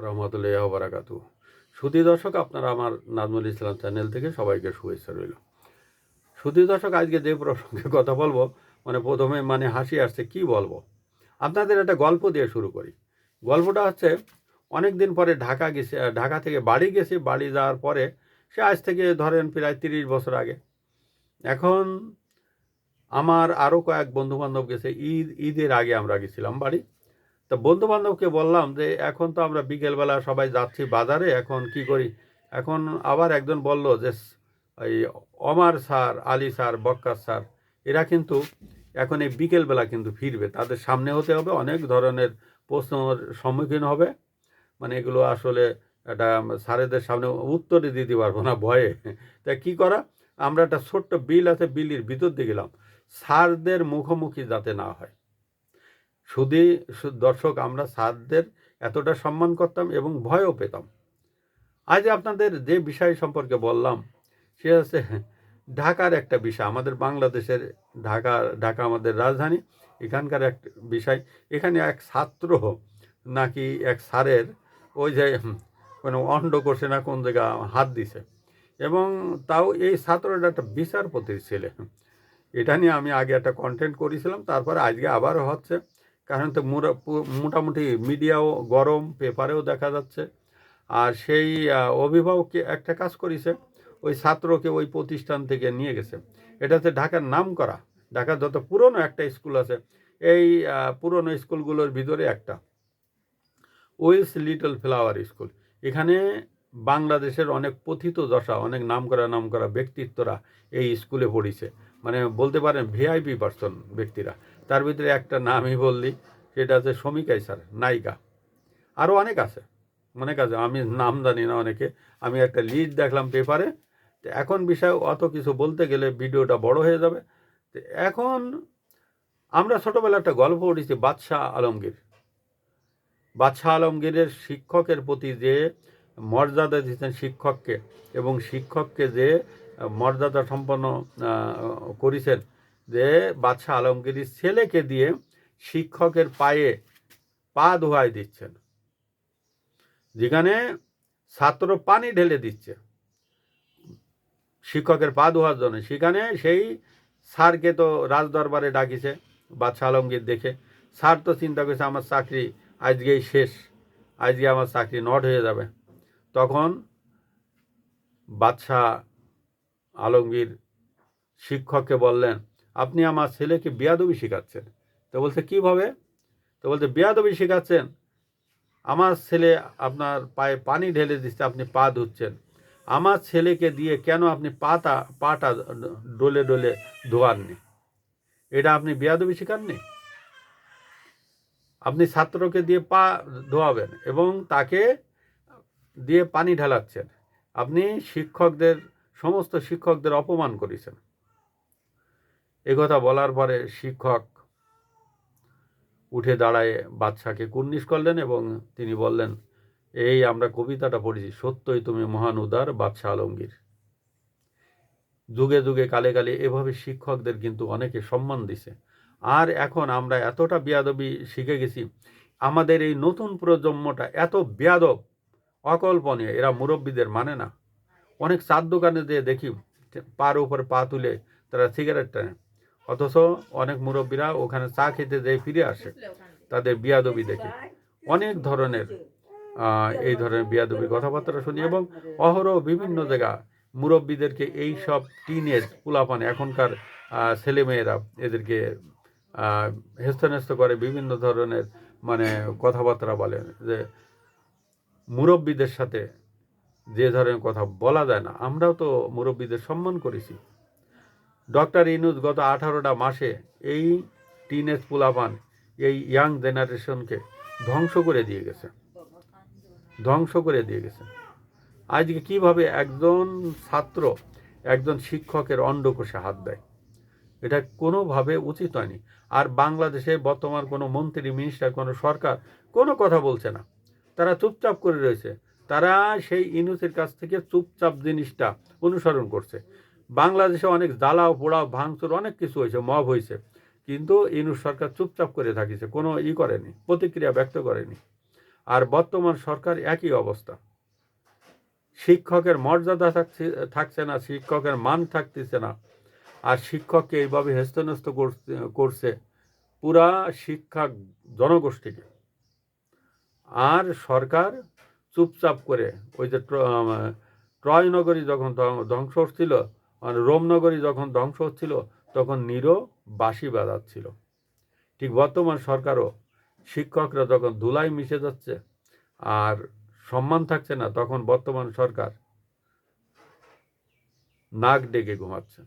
রহমতুল্লাহ বারাকাতু। সুধী দর্শক, আপনারা আমার নাজমুল ইসলাম চ্যানেল থেকে সবাইকে শুভেচ্ছা রইল। সুধী দর্শক, আজকে যে প্রসঙ্গে কথা বলবো, প্রথমে হাসি আসছে, কি বলবো। আপনাদের একটা গল্প দিয়ে শুরু করি। গল্পটা হচ্ছে, অনেক দিন পরে ঢাকা থেকে বাড়ি গেছি। বাড়ি যাওয়ার পরে সে আজ থেকে ধরেন প্রায় 30 বছর আগে। এখন আমার আরও কয়েক বন্ধুবান্ধব গেছে। ঈদের আগে আমরা গেছিলাম বাড়ি। তো বন্ধুবান্ধবকে বললাম যে এখন তো আমরা বিকেলবেলা সবাই যাচ্ছি বাজারে, এখন কি করি। এখন আবার একজন বলল যে এই Amar sir, Ali sir, Bakkar sir, এরা কিন্তু এখন এই বিকেলবেলা কিন্তু ফিরবে, তাদের সামনে হতে হবে, অনেক ধরনের প্রশ্নের সম্মুখীন হবে। এগুলো আসলে একটা স্যারেদের সামনে উত্তরই দিতে পারবো না ভয়ে। তা কি করা, আমরা একটা ছোট্ট বিল আছে, বিলির ভিতর দিয়ে গেলাম, স্যারদের মুখোমুখি যাতে না হয়। শুধু দর্শক, আমরা স্যারদের এতটা সম্মান করতাম এবং ভয়ও পেতাম। আজ আপনাদের যে বিষয় সম্পর্কে বললাম, সে হচ্ছে ঢাকার একটা বিষয়, আমাদের বাংলাদেশের ঢাকা আমাদের রাজধানী, এখানকার এক বিষয়। এখানে এক ছাত্র নাকি এক স্যারের ওই যে কোনো অন্ড করছে না কোন জায়গা হাত দিছে, এবং তাও এই ছাত্রটা একটা বিচারপতির ছেলে। এটা নিয়ে আমি আগে একটা কন্টেন্ট করেছিলাম, তারপরে আজকে আবারও হচ্ছে। কারণ তো মোটামুটি মিডিয়াও গরম, পেপারেও দেখা যাচ্ছে। আর সেই অভিভাবককে একটা কাজ করেছে, ওই ছাত্রকে ওই প্রতিষ্ঠান থেকে নিয়ে গেছে। এটা হচ্ছে ঢাকার নাম করা, ঢাকার যত পুরনো একটা স্কুল আছে, এই পুরনো স্কুলগুলোর ভিতরে একটা ওয়েলস লিটল ফ্লাওয়ার স্কুল। এখানে বাংলাদেশের অনেক পথিতযশা, অনেক নামকরা ব্যক্তিত্বরা এই স্কুলে পড়িছে। বলতে পারেন ভিআইপি পার্সন ব্যক্তিরা। তার ভিতরে একটা নামই বললি, সেটা হচ্ছে শমিকাই স্যার, নায়িকা। আরও অনেক আছে। আমি নাম জানি না অনেকে, আমি একটা লিস্ট দেখলাম পেপারে। তো এখন বিষয় অত কিছু বলতে গেলে ভিডিওটা বড় হয়ে যাবে। তো এখন আমরা ছোটোবেলা একটা গল্প পড়েছি, বাদশাহ আলমগীর। বাদশাহ আলমগীরের শিক্ষকের প্রতি যে মর্যাদা দিতেন শিক্ষককে, এবং শিক্ষককে যে মর্যাদা সম্পন্ন করেছেন, যে বাদশাহ আলমগীরের ছেলেকে দিয়ে শিক্ষকের পায়ে পা ধোয়াই দিচ্ছেন, যেখানে ছাত্র পানি ঢেলে দিচ্ছে শিক্ষকের পা ধোয়ার জন্য, সেখানে সেই স্যারকে তো রাজদরবারে ডাকিছে বাদশাহ আলমগীর দেখে। স্যার তো চিন্তা করেছে আমার চাকরি আজকেই শেষ, আজকে আমার চাকরি নট হয়ে যাবে। তখন বাদশাহ আলমগীর শিক্ষককে বললেন, আপনি আমার ছেলেকে বেয়াদবি শেখাচ্ছেন। তো বলছে কীভাবে? তো বলছে বেয়াদবি শেখাচ্ছেন, আমার ছেলে আপনার পায়ে পানি ঢেলে দিচ্ছে, আপনি পা ধুচ্ছেন। আমার ছেলেকে দিয়ে কেন আপনি পাটা ডলে ডলে ধোয়াননি? এটা আপনি বেয়াদবি শেখাননি? আপনি ছাত্রকে দিয়ে পা ধোয়াবেন এবং তাকে দিয়ে পানি ঢালাচ্ছেন। আপনি সমস্ত শিক্ষকদের অপমান করেছেন। একথা বলার পরে শিক্ষক উঠে দাঁড়ায় বাদশাকে কুর্নিশ করলেন এবং তিনি বললেন, এই আমরা কবিতাটা পড়েছি, সত্যই তুমি মহান উদার বাদশাহ আলমগীর। যুগে যুগে কালে কালে এভাবে শিক্ষকদের কিন্তু অনেকে সম্মান দিছে। আর এখন আমরা এতটা বেয়াদবি শিখে গেছি, আমাদের এই নতুন প্রজন্মটা এত বেয়াদব, অকল্পনীয়। এরা মুরব্বীদের মানে না। অনেক চার দোকানে দিয়ে দেখি পার উপরে পা তুলে তারা সিগারেট টানে, অথচ অনেক মুরব্বীরা ওখানে চা খেতে যেয়ে ফিরে আসে তাদের বেয়াদবি দেখে। অনেক ধরনের এই ধরনের বেয়াদবি কথাবার্তা শুনি, এবং অহরহ বিভিন্ন জায়গা মুরব্বীদেরকে এই সব টিনেজ পোলাপান, এখনকার ছেলেমেয়েরা এদেরকে হেস্তনেস্ত করে, বিভিন্ন ধরনের কথাবার্তা বলে, যে মুরব্বীদের সাথে যে ধরনের কথা বলা যায় না। আমরাও তো মুরব্বীদের সম্মান করেছি। ডক্টর ইউনূস গত 18টা মাসে এই টিনেজ পোলাপান, এই ইয়াং জেনারেশনকে ধ্বংস করে দিয়ে গেছে। আজকে কিভাবে একজন ছাত্র একজন শিক্ষকের অন্ডকোষে হাত দেয়, এটা কোনোভাবে উচিত হয়নি। আর বাংলাদেশে বর্তমান কোনো মন্ত্রী, মিনিস্টার, কোনো সরকার কোনো কথা বলছে না, তারা চুপচাপ করে রয়েছে। তারা সেই ইউনূসের কাছ থেকে চুপচাপ জিনিসটা অনুসরণ করছে। বাংলাদেশে অনেক জ্বালাও পোড়াও ভাঙচুর অনেক কিছু হয়েছে, মব হয়েছে, কিন্তু ইউনূস সরকার চুপচাপ করে থাকিছে, কোনো করেনি, প্রতিক্রিয়া ব্যক্ত করেনি। আর বর্তমান সরকার একই অবস্থা। শিক্ষকের মর্যাদা থাকছে না, শিক্ষকের মান থাকতেছে না। আর শিক্ষককে এইভাবে হেস্তনেস্ত করছে পুরা শিক্ষা জনগোষ্ঠীকে। আর সরকার চুপচাপ করে ওই যে ট্রয় নগরী যখন ধ্বংস হচ্ছিল, মানে রোম নগরী যখন ধ্বংস হচ্ছিল, তখন নীরও বাঁশি বাজাচ্ছিল। ঠিক বর্তমান সরকারও শিক্ষকরা যখন ধুলায় মিশে যাচ্ছে আর সম্মান থাকছে না, তখন বর্তমান সরকার নাক ডেকে ঘুমাচ্ছে।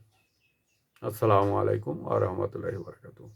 আসসালামু আলাইকুম ওয়া রাহমাতুল্লাহি ওয়া বারাকাতুহু।